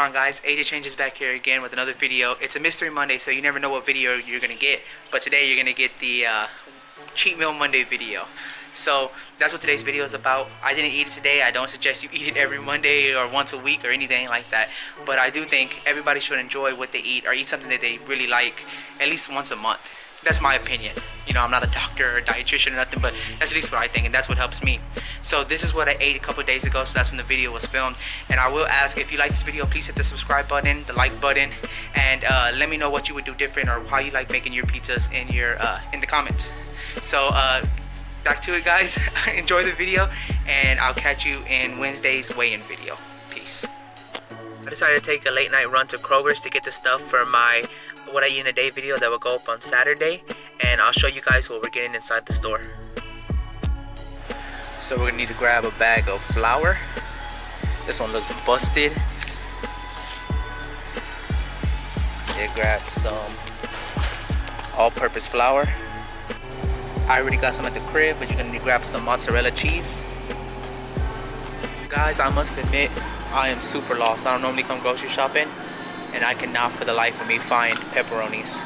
on, guys? AJ Changes back here again with another video. It's a Mystery Monday, so you never know what video you're gonna get, but today you're gonna get the Cheat Meal Monday video. So that's what today's video is about. I didn't eat it today. I don't suggest you eat it every Monday or once a week or anything like that, but I do think everybody should enjoy what they eat or eat something that they really like at least once a month. That's my opinion. You know, I'm not a doctor or a dietitian or nothing, but that's at least what I think, and that's what helps me. So this is what I ate a couple days ago, so that's when the video was filmed. And I will ask, if you like this video, please hit the subscribe button, the like button, and let me know what you would do different or how you like making your pizzas in the comments. So back to it, guys. Enjoy the video, and I'll catch you in Wednesday's weigh-in video. Peace. I decided to take a late night run to Kroger's to get the stuff for my what I eat in a day video that will go up on Saturday, and I'll show you guys what we're getting inside the store. So we're gonna need to grab a bag of flour. This one looks busted. Grab some all-purpose flour. I already got some at the crib, but you're gonna need to grab some mozzarella cheese. Guys, I must admit, I am super lost. I don't normally come grocery shopping, and I cannot for the life of me find pepperonis.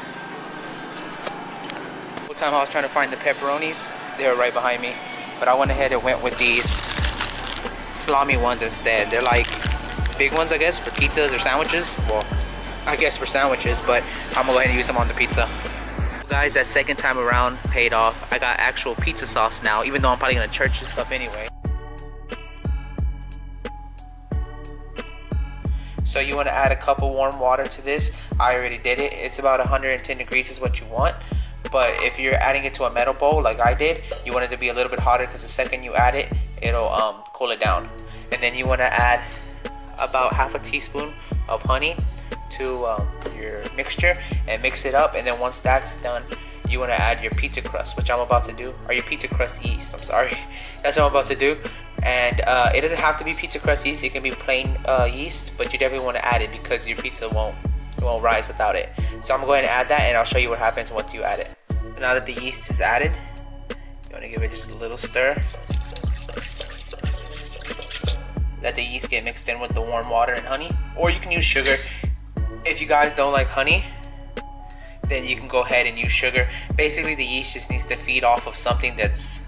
The whole time I was trying to find the pepperonis, they were right behind me. But I went ahead and went with these salami ones instead. They're like big ones, I guess, for pizzas or sandwiches. Well, I guess for sandwiches, but I'm gonna go ahead and use them on the pizza. Guys, that second time around paid off. I got actual pizza sauce now, even though I'm probably gonna church this stuff anyway. So you want to add a cup of warm water to this. I already did it. It's about 110 degrees is what you want. But if you're adding it to a metal bowl like I did, you want it to be a little bit hotter, because the second you add it, it'll cool it down. And then you want to add about half a teaspoon of honey to your mixture and mix it up. And then once that's done, you want to add your pizza crust, which I'm about to do, or your pizza crust yeast, I'm sorry. That's what I'm about to do. And it doesn't have to be pizza crust yeast, it can be plain yeast, but you definitely want to add it because your pizza won't rise without it. So I'm going to add that, and I'll show you what happens once you add it. So now that the yeast is added, you want to give it just a little stir. Let the yeast get mixed in with the warm water and honey, or you can use sugar. If you guys don't like honey, then you can go ahead and use sugar. Basically, the yeast just needs to feed off of something that's,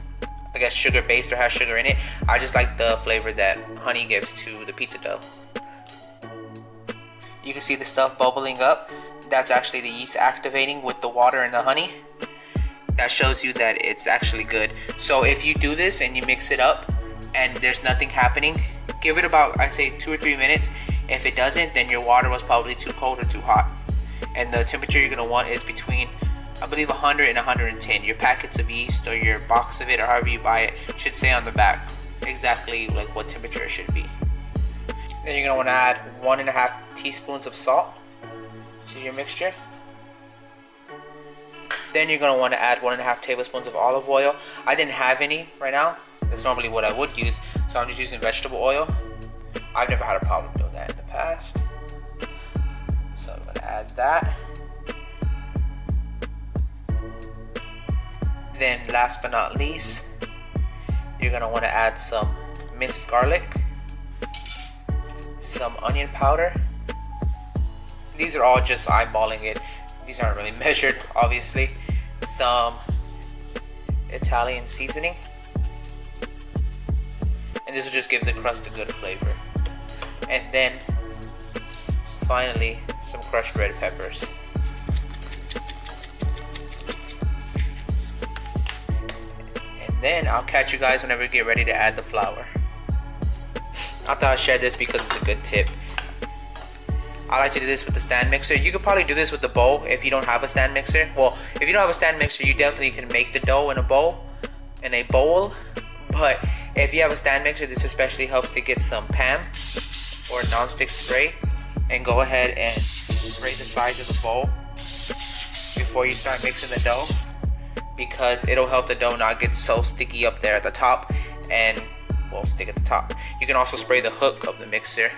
I guess, sugar based or has sugar in it. I just like the flavor that honey gives to the pizza dough. You can see the stuff bubbling up. That's actually the yeast activating with the water and the honey. That shows you that it's actually good. So if you do this and you mix it up and there's nothing happening, give it about, I'd say, 2 or 3 minutes. If it doesn't, then your water was probably too cold or too hot. And the temperature you're gonna want is between, I believe, 100 and 110. Your packets of yeast or your box of it, or however you buy it, should say on the back exactly like what temperature it should be. Then you're gonna want to add 1.5 teaspoons of salt to your mixture. Then you're gonna want to add 1.5 tablespoons of olive oil. I didn't have any right now. That's normally what I would use, so I'm just using vegetable oil. I've never had a problem doing that in the past. So I'm gonna add that. Then last but not least, you're gonna want to add some minced garlic, some onion powder. These are all just eyeballing it. These aren't really measured, obviously. Some Italian seasoning. And this will just give the crust a good flavor. And then finally, some crushed red peppers. Then I'll catch you guys whenever we get ready to add the flour. I thought I'd share this because it's a good tip. I like to do this with the stand mixer. You could probably do this with the bowl if you don't have a stand mixer. Well, if you don't have a stand mixer, you definitely can make the dough in a bowl. But if you have a stand mixer, this especially helps to get some PAM or non-stick spray, and go ahead and spray the sides of the bowl before you start mixing the dough, because it'll help the dough not get so sticky up there at the top and will stick at the top. You can also spray the hook of the mixer,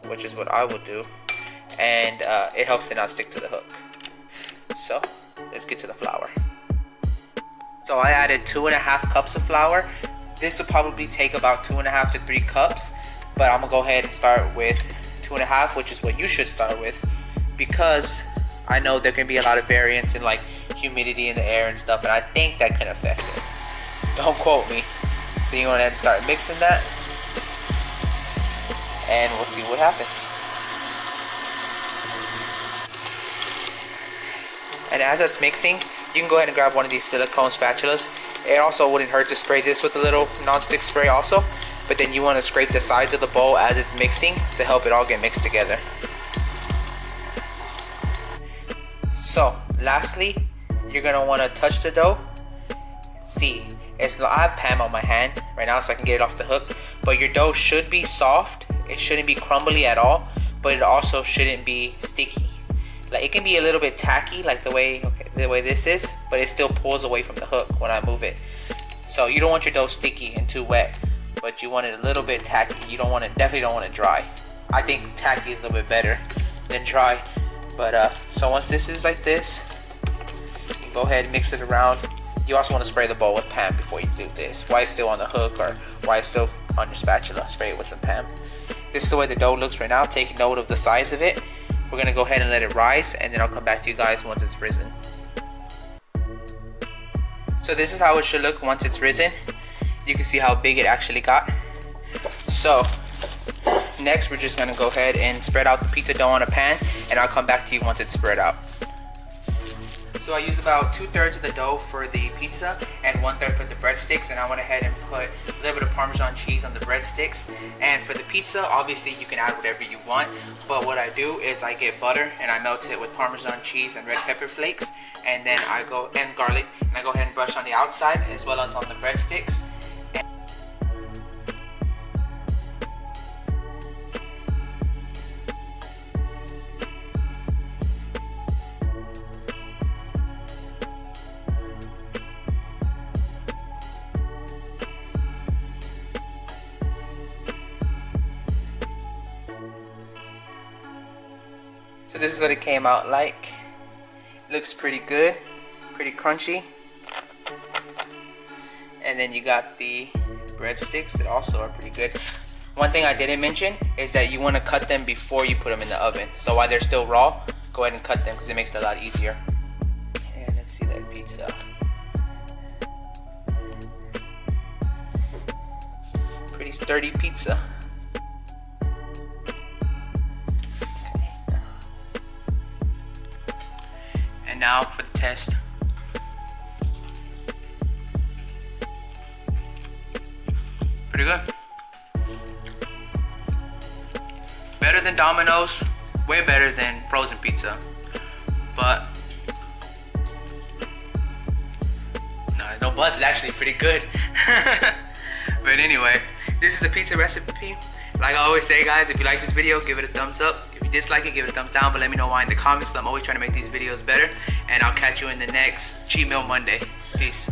which is what I will do, and it helps it not stick to the hook. So let's get to the flour. So I added 2.5 cups of flour. This will probably take about 2.5 to 3 cups, but I'm gonna go ahead and start with 2.5, which is what you should start with, because I know there can be a lot of variance in like humidity in the air and stuff, and I think that can affect it. Don't quote me. So you go ahead and start mixing that, and we'll see what happens. And as that's mixing, you can go ahead and grab one of these silicone spatulas. It also wouldn't hurt to spray this with a little non-stick spray also, but then you want to scrape the sides of the bowl as it's mixing to help it all get mixed together. So lastly, you're gonna want to touch the dough. See, I have Pam on my hand right now so I can get it off the hook, but your dough should be soft. It shouldn't be crumbly at all, but it also shouldn't be sticky. Like, it can be a little bit tacky, like the way this is, but it still pulls away from the hook when I move it. So you don't want your dough sticky and too wet, but you want it a little bit tacky. You don't want it, definitely don't want it dry. I think tacky is a little bit better than dry. But so once this is like this, you can go ahead and mix it around. You also want to spray the bowl with Pam before you do this. While it's still on the hook or while it's still on your spatula, spray it with some Pam. This is the way the dough looks right now. Take note of the size of it. We're gonna go ahead and let it rise, and then I'll come back to you guys once it's risen. So this is how it should look once it's risen. You can see how big it actually got. So next, we're just gonna go ahead and spread out the pizza dough on a pan, and I'll come back to you once it's spread out. So I used about 2/3 of the dough for the pizza and 1/3 for the breadsticks, and I went ahead and put a little bit of Parmesan cheese on the breadsticks. And for the pizza, obviously you can add whatever you want, but what I do is I get butter and I melt it with Parmesan cheese and red pepper flakes, and then I go and garlic, and I go ahead and brush on the outside as well as on the breadsticks. So this is what it came out like. Looks pretty good, pretty crunchy. And then you got the breadsticks that also are pretty good. One thing I didn't mention is that you want to cut them before you put them in the oven. So while they're still raw, go ahead and cut them because it makes it a lot easier. And let's see that pizza. Pretty sturdy pizza. Now for the test. Pretty good. Better than Domino's, way better than frozen pizza. But no buts, it's actually pretty good. But anyway, this is the pizza recipe. Like I always say, guys, if you like this video, give it a thumbs up. If you dislike it, give it a thumbs down, but let me know why in the comments. I'm always trying to make these videos better, and I'll catch you in the next Cheat Meal Monday. Peace.